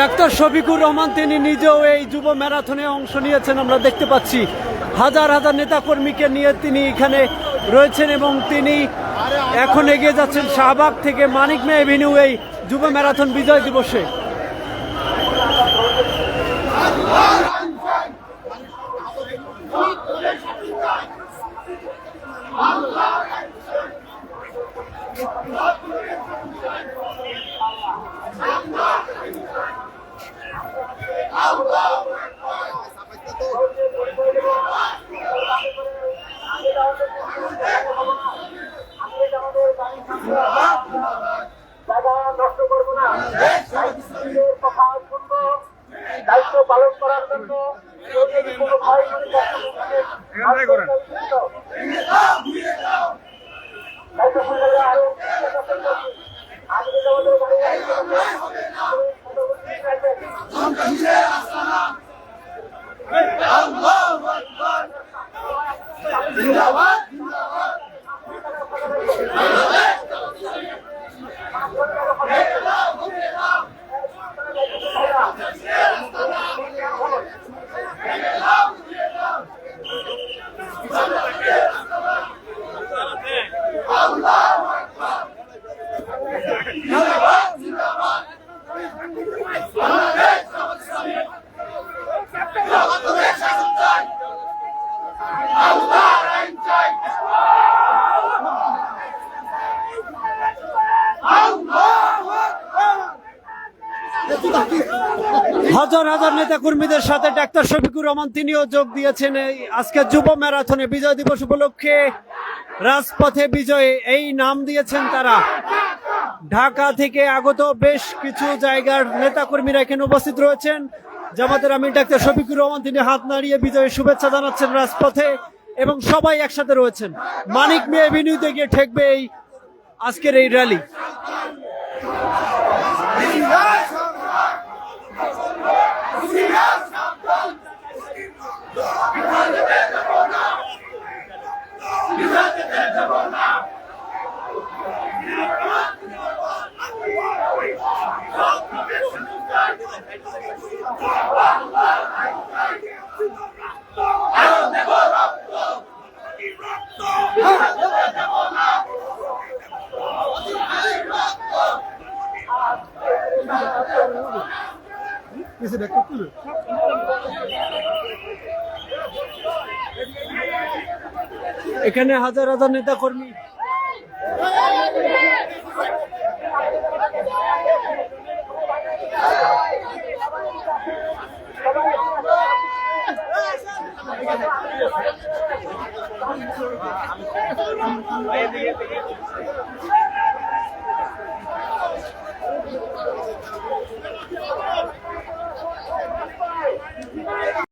Doctor Shafiqur Rahman তিনি নিজেও এই যুব ম্যারাথনে অংশ নিয়েছেন। আমরা দেখতে পাচ্ছি হাজার হাজার নেতাকর্মীকে নিয়ে তিনি এখানে রয়েছেন এবং তিনি এখন এগিয়ে যাচ্ছেন শাহবাগ থেকে মানিক মে এভিনিউ এই যুব ম্যারাথন বিজয় দিবসে। দায়িত্ব পালন করার জন্য হাজার হাজার নেতা কর্মীদের সাথে ডাক্তার শফিকুর রহমান তিনিও যোগ দিয়েছেন এই আজকের যুব ম্যারাথনে। বিজয় দিবস উপলক্ষে রাজপথে বিজয় এই নাম দিয়েছেন তারা। ঢাকা থেকে আগত বেশ কিছু জায়গার নেতা কর্মীরা এখানে উপস্থিত রয়েছেন। জামাতের আমির ডাক্তার শফিকুর রহমান তিনি হাত নাড়িয়ে বিজয়ের শুভেচ্ছা জানাচ্ছেন রাজপথে এবং সবাই একসাথে রয়েছেন। মানিক মে এভিনিউতে গিয়ে ঠেকবে এই আজকের এই র্যালি। এখানে হাজার হাজার নেতা কর্মী